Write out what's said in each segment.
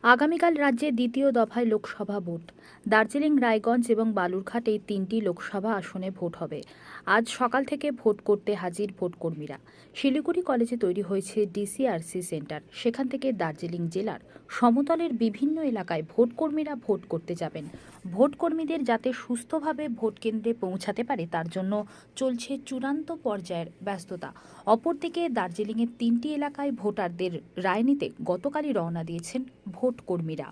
আগামীকাল রাজ্যে দ্বিতীয় দফায় লোকসভা ভোট। দার্জিলিং, রায়গঞ্জ এবং বালুরঘাট এই তিনটি লোকসভা আসনে ভোট হবে। আজ সকাল থেকে ভোট করতে হাজির ভোটকর্মীরা। শিলিগুড়ি কলেজে তৈরি হয়েছে ডিসিআরসি সেন্টার। সেখান থেকে দার্জিলিং জেলার সমতলের বিভিন্ন এলাকায় ভোটকর্মীরা ভোট করতে যাবেন। ভোটকর্মীদের যাতে সুস্থভাবে ভোট কেন্দ্রে পৌঁছাতে পারে তার জন্য চলছে চূড়ান্ত পর্যায়ের ব্যস্ততা। অপরদিকে দার্জিলিংয়ের তিনটি এলাকায় ভোটারদের রায় নিতে গতকালই রওনা দিয়েছেন ভোটকর্মীরা।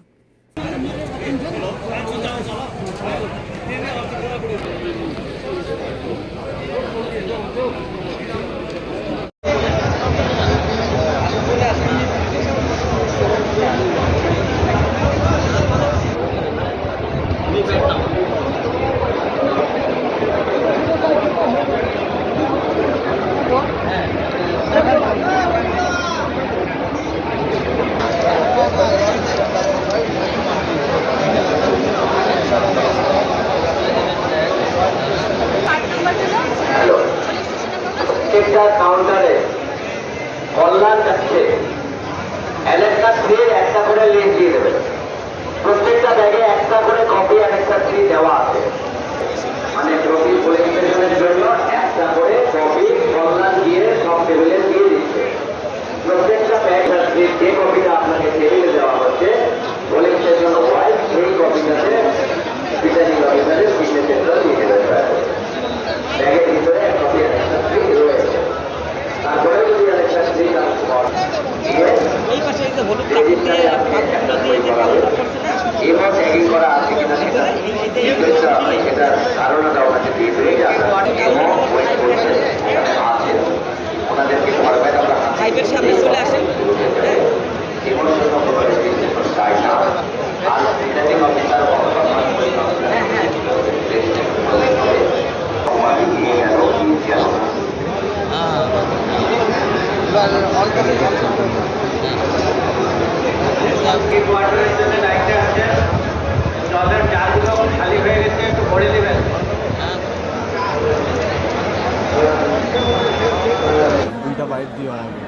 প্রত্যেকটা কাউন্টারে কল্যাণ যাচ্ছে অ্যালেক্সা 3 একটা করে লিস্ট দিয়ে দেবেন। প্রত্যেকটা ব্যাগে একটা করে কপি অ্যালেক্সা 3 দেওয়া আছে, মানে প্রতি পোলিং স্টেশনের জন্য একটা করে কপি কল্যাণ দিয়ে সব টেবিলে দিয়ে দিচ্ছে। প্রত্যেকটা ব্যাগ যে কপিটা আপনাকে টেবিলে দেওয়া হচ্ছে পোলিং স্টেশন ওয়াইজ সেই কপিটাতে রিটার্নিং অফিসারের সিগনেচারটা দিয়ে দেবেন। ব্যাগের ভিতরে এক কপি অ্যালেক্সা 3 রয়েছে। তারপরে যদি অ্যালেক্সা 3 এবং ট্যাগিং করা আছে কিনা সেটার ধারণাটা ওনাকে দিয়ে দেবে যে আছে ওনাদেরকে ঘরব্যাগ আমরা সামনে চলে আসেন। চাই না। আর রিটার্নিং অফিসার কোয়ার্টারের জন্য দায়িত্বে আছে। জলের জারগুলো খালি হয়ে গেছে, একটু ভরে দেবেন। দুইটা বাইক দিয়ে হবে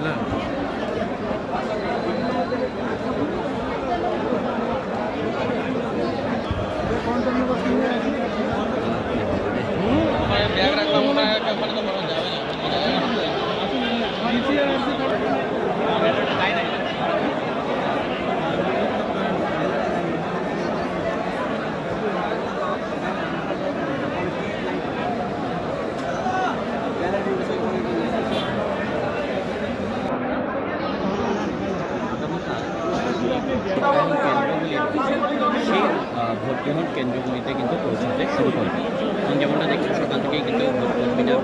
না। ব্যাগ রাখলাম না, ক্যামেরা তো বলা যাবে না। সেই ভোট গ্রহণ কেন্দ্রগুলিতে কিন্তু পৌঁছাতে শুরু করবে। যেমনটা দেখছি সকাল থেকেই কিন্তু ভোটকর্মীরা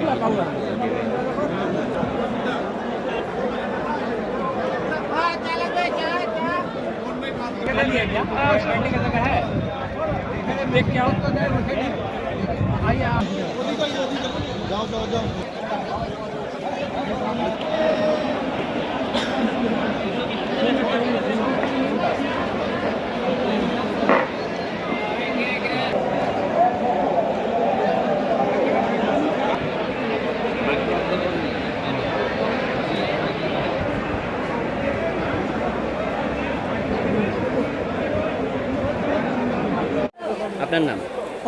আপনার নাম?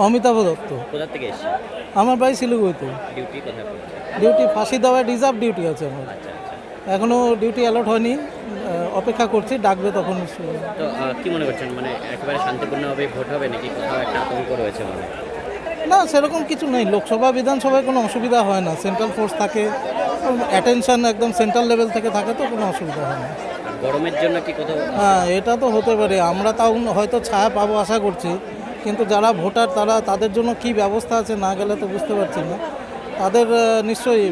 অমিতাভ দত্ত। কোথা থেকে এসেছে? আমার বাড়ি শিলিগুড়িতে। ডিউটি কোথায় করছে? ডিউটি ফাঁসি দেওয়ায় রিজার্ভ ডিউটি আছে আমার। আচ্ছা আচ্ছা। এখনও ডিউটি অ্যালট হয়নি, অপেক্ষা করছি, ডাকবে তখন। তো কি মনে করছেন, মানে একেবারে শান্তিপূর্ণভাবে ভোট হবে নাকি কোথাও একটা আতঙ্ক রয়েছে মনে? না, সেরকম কিছু নেই। লোকসভা বিধানসভায় কোনো অসুবিধা হয় না, সেন্ট্রাল ফোর্স থাকে, অ্যাটেনশন একদম সেন্ট্রাল লেভেল থেকে থাকে, তো কোনো অসুবিধা হয় না। গরমের জন্য কি কোথাও? হ্যাঁ, এটা তো হতে পারে। আমরা তাও হয়তো ছায়া পাবো আশা করছি, কিন্তু যারা ভোটার তাদের জন্য কি ব্যবস্থা আছে না গেলে তো বুঝতে পারছি না। তাদের নিশ্চয়ই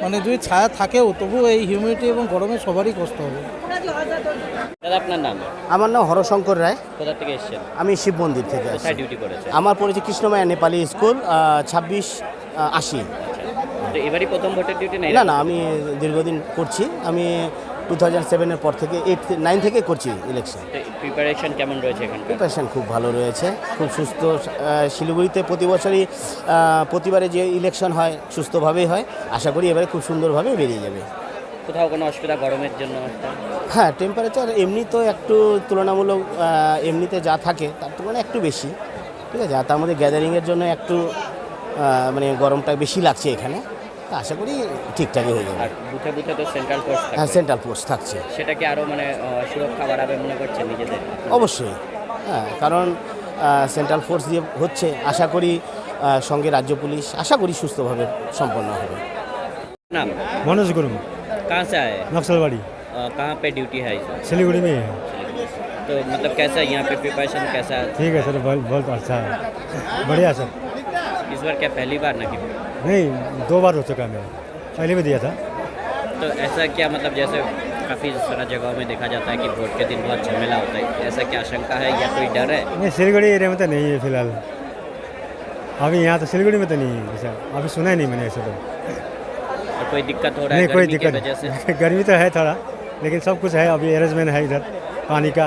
মানে যদি ছায়া থাকেও তবু এই হিউমিডিটি এবং গরমে সবারই কষ্ট হবে। দাদা আপনার নাম? আমার নাম হরশঙ্কর রায়। কোথা থেকে এসেছেন? আমি শিব মন্দির থেকে আসছি। কোথায় ডিউটি করেছে? আমার পড়েছে কৃষ্ণমায়া নেপালি স্কুল, 2680। তো এবারই প্রথম ভোটের ডিউটি নেই? না না, আমি দীর্ঘদিন করছি। আমি 2007-এর পর থেকে 8-9 থেকে করছি ইলেকশন। প্রিপারেশন কেমন রয়েছে এখানকার? প্রিপারেশন খুব ভালো রয়েছে, খুব সুস্থ। শিলিগুড়িতে প্রতি বছরই প্রতিবারে যে ইলেকশন হয় সুস্থভাবেই হয়। আশা করি এবারে খুব সুন্দরভাবে বেরিয়ে যাবে। কোথাও কোনো অসুবিধা গরমের জন্য একটা? হ্যাঁ, টেম্পারেচার এমনি তো একটু তুলনামূলক এমনিতে যা থাকে তার তুলনায় একটু বেশি, ঠিক আছে। আর তার মধ্যে গ্যাদারিংয়ের জন্য একটু মানে গরমটা বেশি লাগছে এখানে, তা আশা করি ঠিকঠাকই হয়ে যাবে। আর বুথে বুথে তো সেন্ট্রাল ফোর্স হ্যাঁ, থাকবে, সেন্ট্রাল ফোর্স থাকছে সেটা কি আরও মানে সুরক্ষা বাড়াবে মনে করছেন নিজেদের? অবশ্যই। হ্যাঁ, কারণ সেন্ট্রাল ফোর্স দিয়ে হচ্ছে, আশা করি সঙ্গে রাজ্য পুলিশ আশা করি সুস্থভাবে সম্পন্ন হবে। नाम मनोज गुरुङ कहाँ से आए? नक्सलबाड़ी कहाँ पे ड्यूटी है इस वक्त? सिलीगुड़ी में ही है। तो मतलब कैसा है यहाँ पे प्रिपरेशन कैसा है? ठीक है सर, बहुत अच्छा है, बढ़िया सर। इस बार क्या पहली बार ना की? नहीं, 2 बार हो चुका है मेरा, पहले भी दिया था। तो ऐसा क्या मतलब जैसे काफ़ी सारा जगहों में देखा जाता है कि वोट के दिन बहुत झमेला होता है, ऐसा क्या आशंका है या कोई डर है? नहीं, सिलीगुड़ी एरिया में तो नहीं है फिलहाल, अभी यहाँ तो सिलीगुड़ी में तो नहीं है ऐसा, अभी सुना ही नहीं मैंने ऐसा तो। और कोई दिक्कत हो रहा है नहीं, कोई गर्मी की दिक्कत वजह से? नहीं। गर्मी तो है थोड़ा, लेकिन सब कुछ है, अभी अरेंजमेंट है इधर पानी का।